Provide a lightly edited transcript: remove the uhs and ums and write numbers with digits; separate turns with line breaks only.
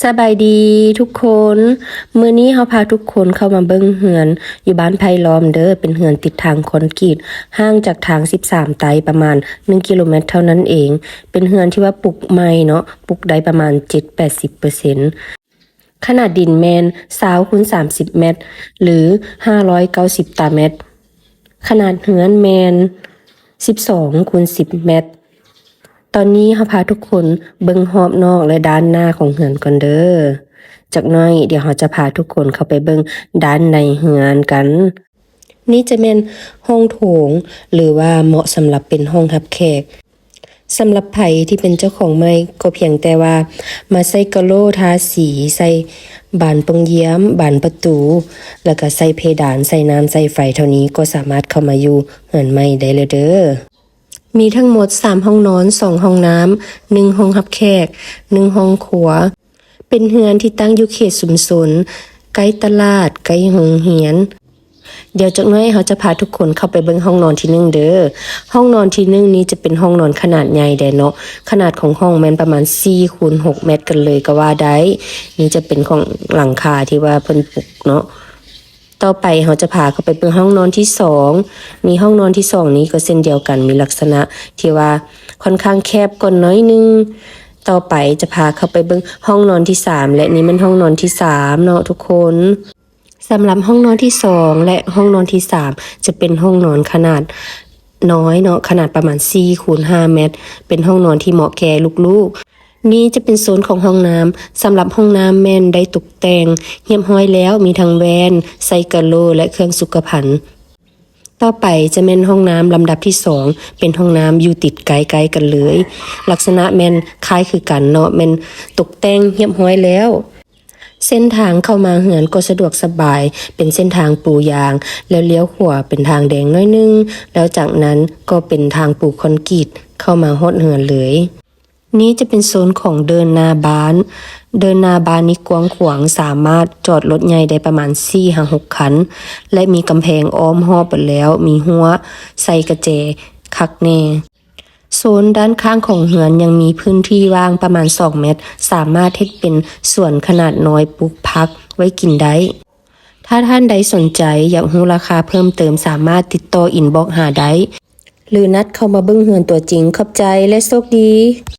สบายดีทุกคนมื้อนี้เราพาทุกคนเข้ามาเบิ่งเฮือนอยู่บ้านไผ่ล้อมเด้อเป็นเฮือนติดทางคอนกรีตห่างจากทาง13ไตประมาณ1กิโลเมตรเท่านั้นเองเป็นเฮือนที่ว่าปลูกใหม่เนาะปลูกได้ประมาณ 7-80% ขนาดดินแม่น20 x 30 เมตรหรือ590ตารางเมตรขนาดเฮือนแม่น12 x 10 เมตรตอนนี้เราพาทุกคนเบิ่งรอบนอกและด้านหน้าของเฮือนก่อนเด้อจากน้อยเดี๋ยวเราจะพาทุกคนเข้าไปเบิ่งด้านในเฮือนกันนี่จะเป็นห้องโถงหรือว่าเหมาะสำหรับเป็นห้องรับแขกสำหรับไผที่เป็นเจ้าของใหม่ก็เพียงแต่ว่ามาใส่กะโหลทาสีใส่บานปงเยี่ยมบานประตูแล้วก็ใส่เพดานใส่น้ำใส่ไฟเท่านี้ก็สามารถเข้ามาอยู่เฮือนใหม่ได้เลยเด้อมีทั้งหมด3ห้องนอน2ห้องน้ำ1ห้องรับแขก1ห้องครัวเป็นเฮือนที่ตั้งอยู่เขตชุมชนใกล้ตลาดใกล้โรงเรียนเดี๋ยวจักหน่อยเขาจะพาทุกคนเข้าไปเบิ่งห้องนอนที่1เด้อห้องนอนที่1นี้จะเป็นห้องนอนขนาดใหญ่แดเนาะขนาดของห้องแม่นประมาณ4 x 6 เมตรกันเลยก็ว่าได้นี่จะเป็นของหลังคาที่ว่าเพิ่นปลูกเนาะต่อไปเราจะพาเข้าไปเบิ่งห้องนอนที่2มีห้องนอนที่2นี้ก็เช่นเดียวกันมีลักษณะที่ว่าค่อนข้างแคบกว่าน้อยนึงต่อไปจะพาเข้าไปเบิ่งห้องนอนที่3และนี่มันห้องนอนที่3เนาะทุกคนสำหรับห้องนอนที่2และห้องนอนที่3จะเป็นห้องนอนขนาดน้อยเนาะขนาดประมาณ4 x 5 เมตรเป็นห้องนอนที่เหมาะแก่ลูกๆนี่จะเป็นโซนของห้องน้ำสำหรับห้องน้ำแม่นได้ตกแต่งเรียบร้อยแล้วมีทั้งแวนใส่กะโหลและเครื่องสุขภัณฑ์ต่อไปจะแม่นห้องน้ำลำดับที่2เป็นห้องน้ำอยู่ติดใกล้ๆกันเลยลักษณะแม่นคล้ายคือกันเนาะแม่นตกแต่งเรียบร้อยแล้วเส้นทางเข้ามาเฮือนก็สะดวกสบายเป็นเส้นทางปูยางแล้วเลี้ยวขวาเป็นทางแดงน้อยนึงแล้วจากนั้นก็เป็นทางปูคอนกรีตเข้ามาฮอดเฮือนเลยนี้จะเป็นโซนของเดินหน้าบ้านเดินหน้าบ้านนี้กว้างขวางสามารถจอดรถใหญ่ได้ประมาณ 4-6 คันและมีกำแพงอ้อมรอบไปแล้วมีหัวใส่กระแจคักแน่โซนด้านข้างของเฮือนยังมีพื้นที่ว่างประมาณ2 เมตรสามารถเฮ็ดเป็นสวนขนาดน้อยปลูกผักไว้กินได้ถ้าท่านใดสนใจอยากรู้ราคาเพิ่มเติมสามารถติดต่ออินบ็อกซ์หาได้หรือนัดเข้ามาเบิ่งเฮือนตัวจริงขอบใจและโชคดี